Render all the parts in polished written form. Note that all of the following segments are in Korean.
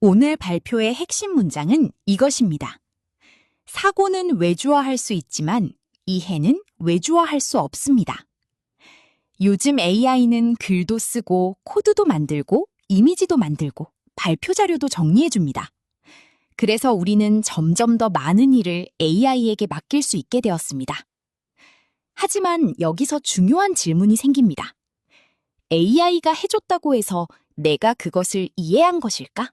오늘 발표의 핵심 문장은 이것입니다. 사고는 외주화할 수 있지만 이해는 외주화할 수 없습니다. 요즘 AI는 글도 쓰고 코드도 만들고 이미지도 만들고 발표 자료도 정리해줍니다. 그래서 우리는 점점 더 많은 일을 AI에게 맡길 수 있게 되었습니다. 하지만 여기서 중요한 질문이 생깁니다. AI가 해줬다고 해서 내가 그것을 이해한 것일까?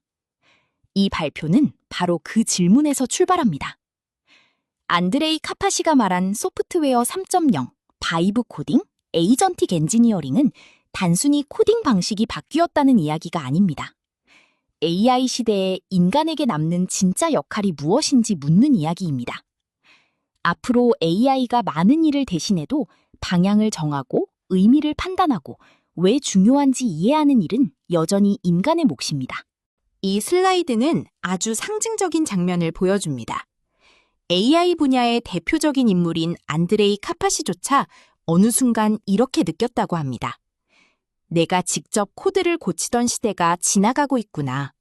이 발표는 바로 그 질문에서 출발합니다. 안드레이 카파시가 말한 소프트웨어 3.0, 바이브 코딩, 에이전틱 엔지니어링은 단순히 코딩 방식이 바뀌었다는 이야기가 아닙니다. AI 시대에 인간에게 남는 진짜 역할이 무엇인지 묻는 이야기입니다. 앞으로 AI가 많은 일을 대신해도 방향을 정하고 의미를 판단하고 왜 중요한지 이해하는 일은 여전히 인간의 몫입니다. 이 슬라이드는 아주 상징적인 장면을 보여줍니다. AI 분야의 대표적인 인물인 안드레이 카파시조차 어느 순간 이렇게 느꼈다고 합니다. 내가 직접 코드를 고치던 시대가 지나가고 있구나.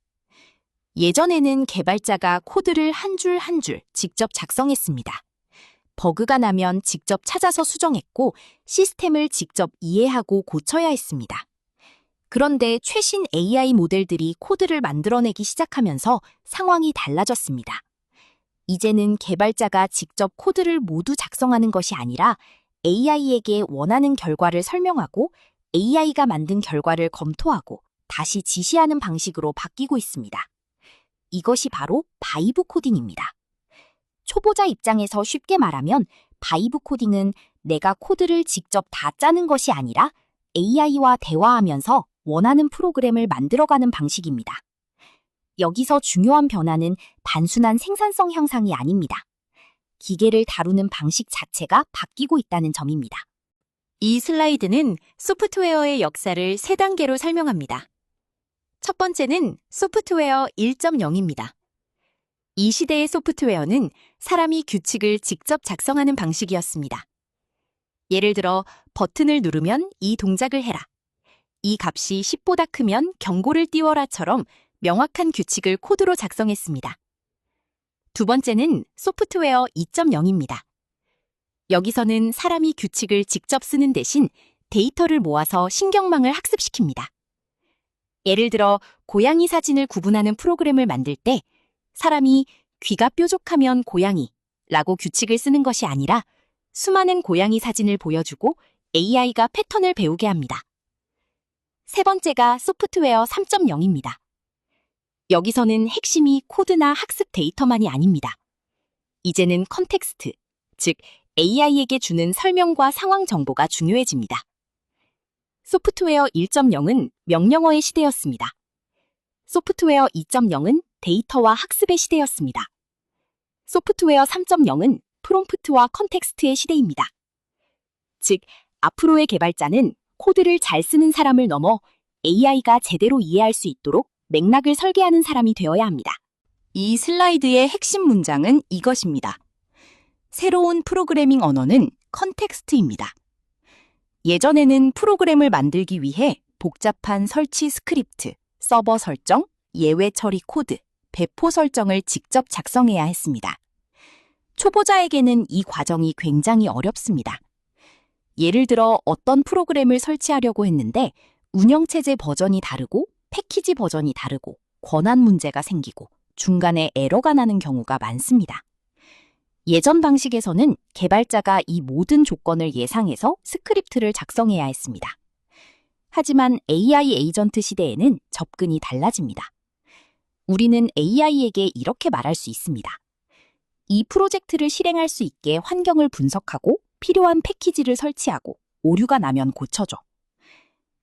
예전에는 개발자가 코드를 한 줄 한 줄 직접 작성했습니다. 버그가 나면 직접 찾아서 수정했고 시스템을 직접 이해하고 고쳐야 했습니다. 그런데 최신 AI 모델들이 코드를 만들어내기 시작하면서 상황이 달라졌습니다. 이제는 개발자가 직접 코드를 모두 작성하는 것이 아니라 AI에게 원하는 결과를 설명하고 AI가 만든 결과를 검토하고 다시 지시하는 방식으로 바뀌고 있습니다. 이것이 바로 바이브 코딩입니다. 초보자 입장에서 쉽게 말하면 바이브 코딩은 내가 코드를 직접 다 짜는 것이 아니라 AI와 대화하면서 원하는 프로그램을 만들어가는 방식입니다. 여기서 중요한 변화는 단순한 생산성 향상이 아닙니다. 기계를 다루는 방식 자체가 바뀌고 있다는 점입니다. 이 슬라이드는 소프트웨어의 역사를 3단계로 설명합니다. 첫 번째는 소프트웨어 1.0입니다. 이 시대의 소프트웨어는 사람이 규칙을 직접 작성하는 방식이었습니다. 예를 들어 버튼을 누르면 이 동작을 해라. 이 값이 10보다 크면 경고를 띄워라처럼 명확한 규칙을 코드로 작성했습니다. 두 번째는 소프트웨어 2.0입니다. 여기서는 사람이 규칙을 직접 쓰는 대신 데이터를 모아서 신경망을 학습시킵니다. 예를 들어 고양이 사진을 구분하는 프로그램을 만들 때 사람이 귀가 뾰족하면 고양이라고 규칙을 쓰는 것이 아니라 수많은 고양이 사진을 보여주고 AI가 패턴을 배우게 합니다. 세 번째가 소프트웨어 3.0입니다. 여기서는 핵심이 코드나 학습 데이터만이 아닙니다. 이제는 컨텍스트, 즉 AI에게 주는 설명과 상황 정보가 중요해집니다. 소프트웨어 1.0은 명령어의 시대였습니다. 소프트웨어 2.0은 데이터와 학습의 시대였습니다. 소프트웨어 3.0은 프롬프트와 컨텍스트의 시대입니다. 즉, 앞으로의 개발자는 코드를 잘 쓰는 사람을 넘어 AI가 제대로 이해할 수 있도록 맥락을 설계하는 사람이 되어야 합니다. 이 슬라이드의 핵심 문장은 이것입니다. 새로운 프로그래밍 언어는 컨텍스트입니다. 예전에는 프로그램을 만들기 위해 복잡한 설치 스크립트, 서버 설정, 예외 처리 코드, 배포 설정을 직접 작성해야 했습니다. 초보자에게는 이 과정이 굉장히 어렵습니다. 예를 들어 어떤 프로그램을 설치하려고 했는데 운영체제 버전이 다르고 패키지 버전이 다르고 권한 문제가 생기고 중간에 에러가 나는 경우가 많습니다. 예전 방식에서는 개발자가 이 모든 조건을 예상해서 스크립트를 작성해야 했습니다. 하지만 AI 에이전트 시대에는 접근이 달라집니다. 우리는 AI에게 이렇게 말할 수 있습니다. 이 프로젝트를 실행할 수 있게 환경을 분석하고 필요한 패키지를 설치하고 오류가 나면 고쳐줘.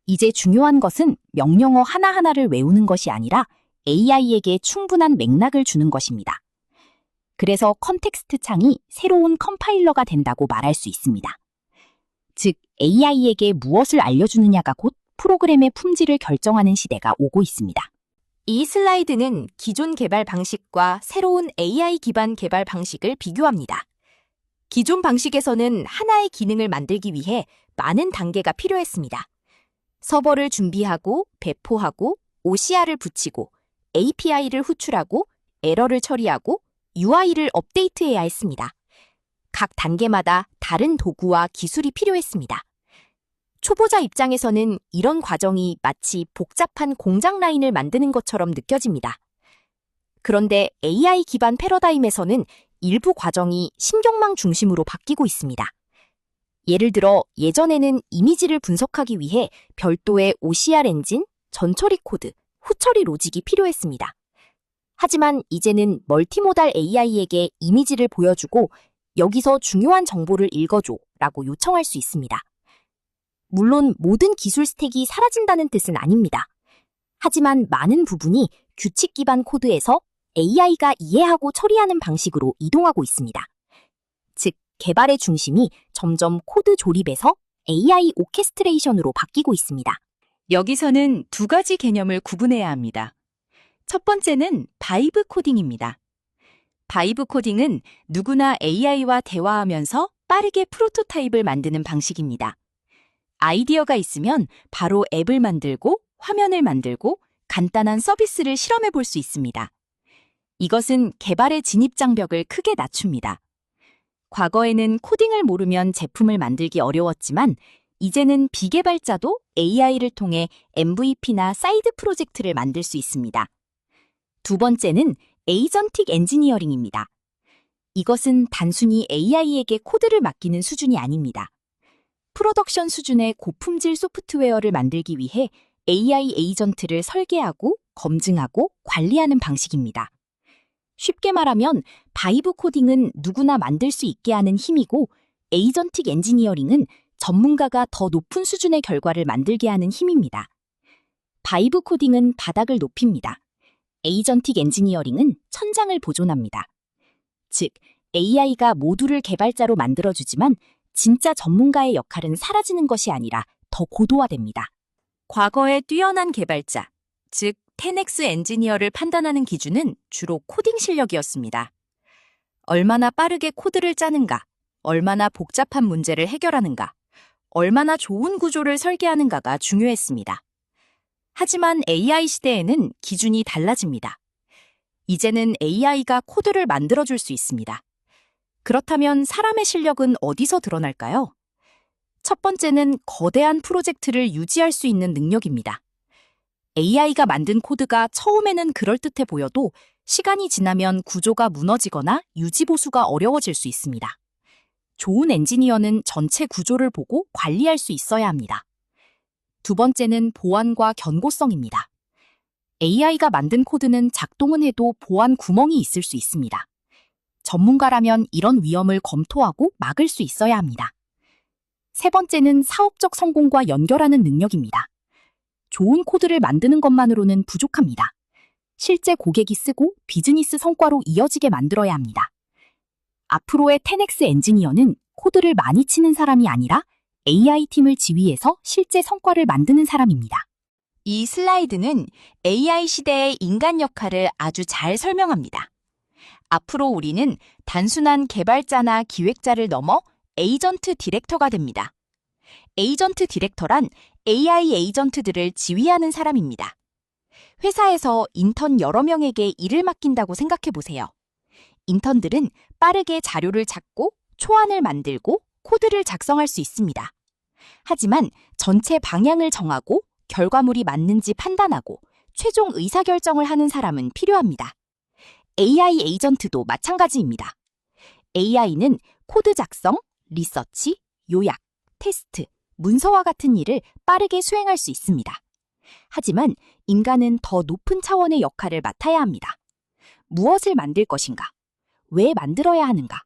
이제 중요한 것은 명령어 하나하나를 외우는 것이 아니라 AI에게 충분한 맥락을 주는 것입니다. 그래서 컨텍스트 창이 새로운 컴파일러가 된다고 말할 수 있습니다. 즉, AI에게 무엇을 알려주느냐가 곧 프로그램의 품질을 결정하는 시대가 오고 있습니다. 이 슬라이드는 기존 개발 방식과 새로운 AI 기반 개발 방식을 비교합니다. 기존 방식에서는 하나의 기능을 만들기 위해 많은 단계가 필요했습니다. 서버를 준비하고 배포하고 OCR을 붙이고 API를 호출하고 에러를 처리하고 UI를 업데이트해야 했습니다. 각 단계마다 다른 도구와 기술이 필요했습니다. 초보자 입장에서는 이런 과정이 마치 복잡한 공장 라인을 만드는 것처럼 느껴집니다. 그런데 AI 기반 패러다임에서는 일부 과정이 신경망 중심으로 바뀌고 있습니다. 예를 들어 예전에는 이미지를 분석하기 위해 별도의 OCR 엔진, 전처리 코드, 후처리 로직이 필요했습니다. 하지만 이제는 멀티모달 AI에게 이미지를 보여주고 여기서 중요한 정보를 읽어줘 라고 요청할 수 있습니다. 물론 모든 기술 스택이 사라진다는 뜻은 아닙니다. 하지만 많은 부분이 규칙 기반 코드에서 AI가 이해하고 처리하는 방식으로 이동하고 있습니다. 즉, 개발의 중심이 점점 코드 조립에서 AI 오케스트레이션으로 바뀌고 있습니다. 여기서는 두 가지 개념을 구분해야 합니다. 첫 번째는 바이브 코딩입니다. 바이브 코딩은 누구나 AI와 대화하면서 빠르게 프로토타입을 만드는 방식입니다. 아이디어가 있으면 바로 앱을 만들고 화면을 만들고 간단한 서비스를 실험해 볼 수 있습니다. 이것은 개발의 진입 장벽을 크게 낮춥니다. 과거에는 코딩을 모르면 제품을 만들기 어려웠지만 이제는 비개발자도 AI를 통해 MVP나 사이드 프로젝트를 만들 수 있습니다. 두 번째는 에이전틱 엔지니어링입니다. 이것은 단순히 AI에게 코드를 맡기는 수준이 아닙니다. 프로덕션 수준의 고품질 소프트웨어를 만들기 위해 AI 에이전트를 설계하고 검증하고 관리하는 방식입니다. 쉽게 말하면 바이브 코딩은 누구나 만들 수 있게 하는 힘이고 에이전틱 엔지니어링은 전문가가 더 높은 수준의 결과를 만들게 하는 힘입니다. 바이브 코딩은 바닥을 높입니다. 에이전틱 엔지니어링은 천장을 보존합니다. 즉, AI가 모두를 개발자로 만들어주지만 진짜 전문가의 역할은 사라지는 것이 아니라 더 고도화됩니다. 과거의 뛰어난 개발자, 즉 10X 엔지니어를 판단하는 기준은 주로 코딩 실력이었습니다. 얼마나 빠르게 코드를 짜는가, 얼마나 복잡한 문제를 해결하는가, 얼마나 좋은 구조를 설계하는가가 중요했습니다. 하지만 AI 시대에는 기준이 달라집니다. 이제는 AI가 코드를 만들어줄 수 있습니다. 그렇다면 사람의 실력은 어디서 드러날까요? 첫 번째는 거대한 프로젝트를 유지할 수 있는 능력입니다. AI가 만든 코드가 처음에는 그럴듯해 보여도 시간이 지나면 구조가 무너지거나 유지보수가 어려워질 수 있습니다. 좋은 엔지니어는 전체 구조를 보고 관리할 수 있어야 합니다. 두 번째는 보안과 견고성입니다. AI가 만든 코드는 작동은 해도 보안 구멍이 있을 수 있습니다. 전문가라면 이런 위험을 검토하고 막을 수 있어야 합니다. 세 번째는 사업적 성공과 연결하는 능력입니다. 좋은 코드를 만드는 것만으로는 부족합니다. 실제 고객이 쓰고 비즈니스 성과로 이어지게 만들어야 합니다. 앞으로의 10X 엔지니어는 코드를 많이 치는 사람이 아니라 AI 팀을 지휘해서 실제 성과를 만드는 사람입니다. 이 슬라이드는 AI 시대의 인간 역할을 아주 잘 설명합니다. 앞으로 우리는 단순한 개발자나 기획자를 넘어 에이전트 디렉터가 됩니다. 에이전트 디렉터란 AI 에이전트들을 지휘하는 사람입니다. 회사에서 인턴 여러 명에게 일을 맡긴다고 생각해 보세요. 인턴들은 빠르게 자료를 찾고 초안을 만들고 코드를 작성할 수 있습니다. 하지만 전체 방향을 정하고 결과물이 맞는지 판단하고 최종 의사결정을 하는 사람은 필요합니다. AI 에이전트도 마찬가지입니다. AI는 코드 작성, 리서치, 요약, 테스트, 문서와 같은 일을 빠르게 수행할 수 있습니다. 하지만 인간은 더 높은 차원의 역할을 맡아야 합니다. 무엇을 만들 것인가? 왜 만들어야 하는가?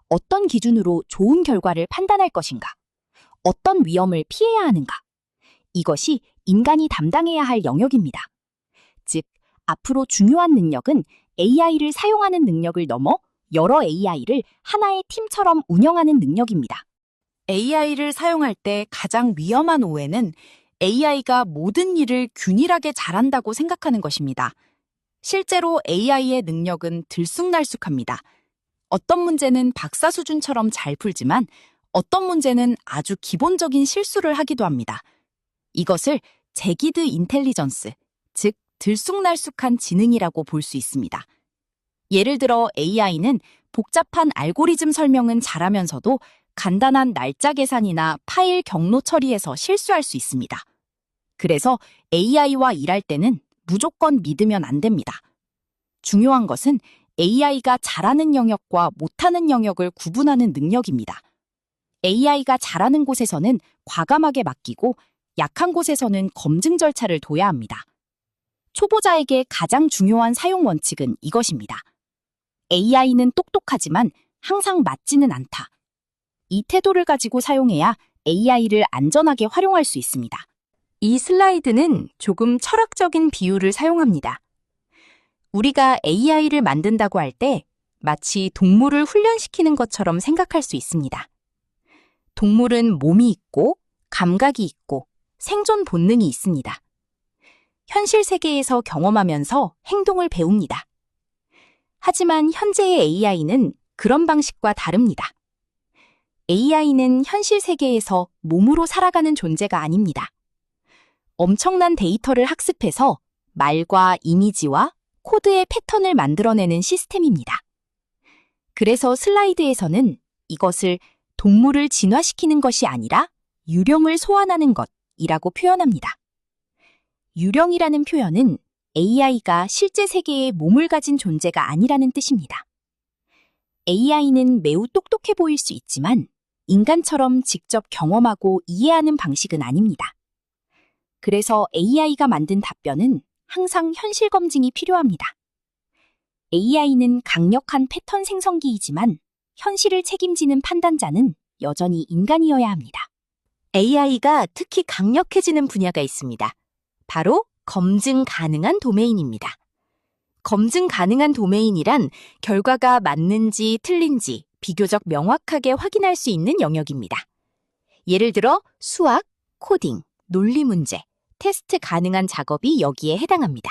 어떤 기준으로 좋은 결과를 판단할 것인가? 어떤 위험을 피해야 하는가? 이것이 인간이 담당해야 할 영역입니다. 즉, 앞으로 중요한 능력은 AI를 사용하는 능력을 넘어 여러 AI를 하나의 팀처럼 운영하는 능력입니다. AI를 사용할 때 가장 위험한 오해는 AI가 모든 일을 균일하게 잘한다고 생각하는 것입니다. 실제로 AI의 능력은 들쑥날쑥합니다. 어떤 문제는 박사 수준처럼 잘 풀지만 어떤 문제는 아주 기본적인 실수를 하기도 합니다. 이것을 제기드 인텔리전스, 즉 들쑥날쑥한 지능이라고 볼 수 있습니다. 예를 들어 AI는 복잡한 알고리즘 설명은 잘하면서도 간단한 날짜 계산이나 파일 경로 처리에서 실수할 수 있습니다. 그래서 AI와 일할 때는 무조건 믿으면 안 됩니다. 중요한 것은 AI가 잘하는 영역과 못하는 영역을 구분하는 능력입니다. AI가 잘하는 곳에서는 과감하게 맡기고 약한 곳에서는 검증 절차를 둬야 합니다. 초보자에게 가장 중요한 사용 원칙은 이것입니다. AI는 똑똑하지만 항상 맞지는 않다. 이 태도를 가지고 사용해야 AI를 안전하게 활용할 수 있습니다. 이 슬라이드는 조금 철학적인 비유를 사용합니다. 우리가 AI를 만든다고 할 때 마치 동물을 훈련시키는 것처럼 생각할 수 있습니다. 동물은 몸이 있고 감각이 있고 생존 본능이 있습니다. 현실 세계에서 경험하면서 행동을 배웁니다. 하지만 현재의 AI는 그런 방식과 다릅니다. AI는 현실 세계에서 몸으로 살아가는 존재가 아닙니다. 엄청난 데이터를 학습해서 말과 이미지와 코드의 패턴을 만들어내는 시스템입니다. 그래서 슬라이드에서는 이것을 동물을 진화시키는 것이 아니라 유령을 소환하는 것이라고 표현합니다. 유령이라는 표현은 AI가 실제 세계에 몸을 가진 존재가 아니라는 뜻입니다. AI는 매우 똑똑해 보일 수 있지만 인간처럼 직접 경험하고 이해하는 방식은 아닙니다. 그래서 AI가 만든 답변은 항상 현실 검증이 필요합니다. AI는 강력한 패턴 생성기이지만 현실을 책임지는 판단자는 여전히 인간이어야 합니다. AI가 특히 강력해지는 분야가 있습니다. 바로 검증 가능한 도메인입니다. 검증 가능한 도메인이란 결과가 맞는지 틀린지 비교적 명확하게 확인할 수 있는 영역입니다. 예를 들어 수학, 코딩, 논리 문제, 테스트 가능한 작업이 여기에 해당합니다.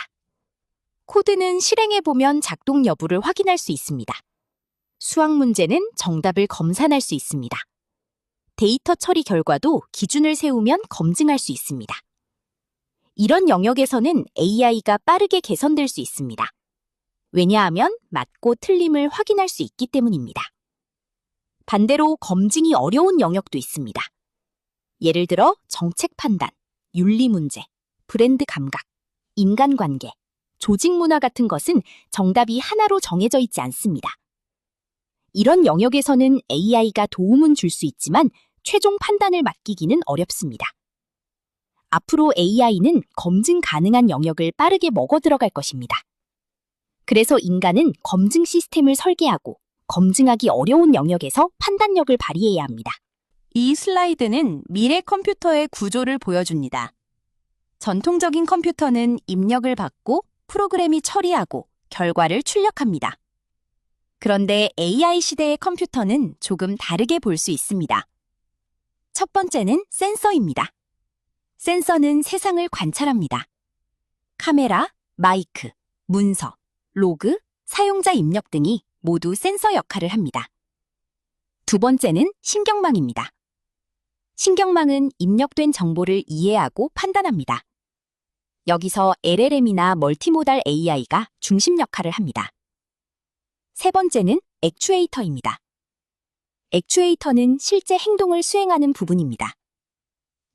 코드는 실행해보면 작동 여부를 확인할 수 있습니다. 수학 문제는 정답을 검산할 수 있습니다. 데이터 처리 결과도 기준을 세우면 검증할 수 있습니다. 이런 영역에서는 AI가 빠르게 개선될 수 있습니다. 왜냐하면 맞고 틀림을 확인할 수 있기 때문입니다. 반대로 검증이 어려운 영역도 있습니다. 예를 들어 정책 판단, 윤리 문제, 브랜드 감각, 인간관계, 조직 문화 같은 것은 정답이 하나로 정해져 있지 않습니다. 이런 영역에서는 AI가 도움은 줄 수 있지만 최종 판단을 맡기기는 어렵습니다. 앞으로 AI는 검증 가능한 영역을 빠르게 먹어 들어갈 것입니다. 그래서 인간은 검증 시스템을 설계하고 검증하기 어려운 영역에서 판단력을 발휘해야 합니다. 이 슬라이드는 미래 컴퓨터의 구조를 보여줍니다. 전통적인 컴퓨터는 입력을 받고 프로그램이 처리하고 결과를 출력합니다. 그런데 AI 시대의 컴퓨터는 조금 다르게 볼 수 있습니다. 첫 번째는 센서입니다. 센서는 세상을 관찰합니다. 카메라, 마이크, 문서, 로그, 사용자 입력 등이 모두 센서 역할을 합니다. 두 번째는 신경망입니다. 신경망은 입력된 정보를 이해하고 판단합니다. 여기서 LLM이나 멀티모달 AI가 중심 역할을 합니다. 세 번째는 액추에이터입니다. 액추에이터는 실제 행동을 수행하는 부분입니다.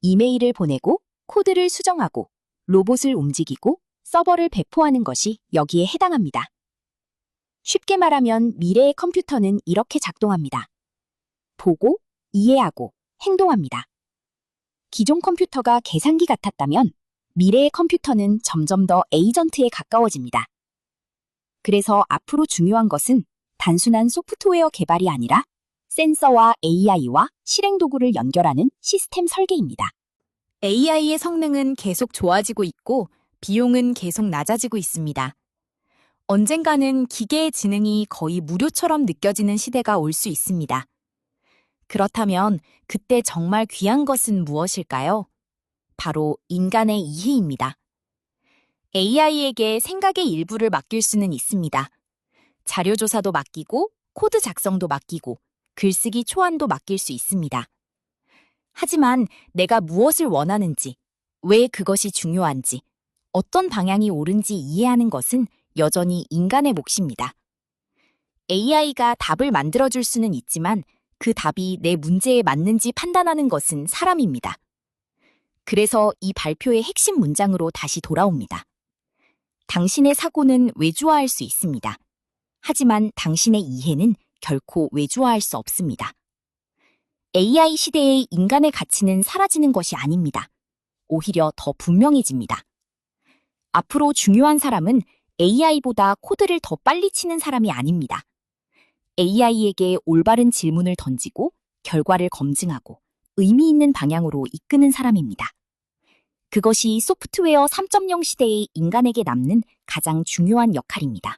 이메일을 보내고 코드를 수정하고 로봇을 움직이고 서버를 배포하는 것이 여기에 해당합니다. 쉽게 말하면 미래의 컴퓨터는 이렇게 작동합니다. 보고, 이해하고, 행동합니다. 기존 컴퓨터가 계산기 같았다면 미래의 컴퓨터는 점점 더 에이전트에 가까워집니다. 그래서 앞으로 중요한 것은 단순한 소프트웨어 개발이 아니라 센서와 AI와 실행 도구를 연결하는 시스템 설계입니다. AI의 성능은 계속 좋아지고 있고 비용은 계속 낮아지고 있습니다. 언젠가는 기계의 지능이 거의 무료처럼 느껴지는 시대가 올 수 있습니다. 그렇다면 그때 정말 귀한 것은 무엇일까요? 바로 인간의 이해입니다. AI에게 생각의 일부를 맡길 수는 있습니다. 자료 조사도 맡기고 코드 작성도 맡기고 글쓰기 초안도 맡길 수 있습니다. 하지만 내가 무엇을 원하는지, 왜 그것이 중요한지, 어떤 방향이 옳은지 이해하는 것은 여전히 인간의 몫입니다. AI가 답을 만들어줄 수는 있지만 그 답이 내 문제에 맞는지 판단하는 것은 사람입니다. 그래서 이 발표의 핵심 문장으로 다시 돌아옵니다. 당신의 사고는 외주화할 수 있습니다. 하지만 당신의 이해는 결코 외주화할 수 없습니다. AI 시대의 인간의 가치는 사라지는 것이 아닙니다. 오히려 더 분명해집니다. 앞으로 중요한 사람은 AI보다 코드를 더 빨리 치는 사람이 아닙니다. AI에게 올바른 질문을 던지고 결과를 검증하고 의미 있는 방향으로 이끄는 사람입니다. 그것이 소프트웨어 3.0 시대의 인간에게 남는 가장 중요한 역할입니다.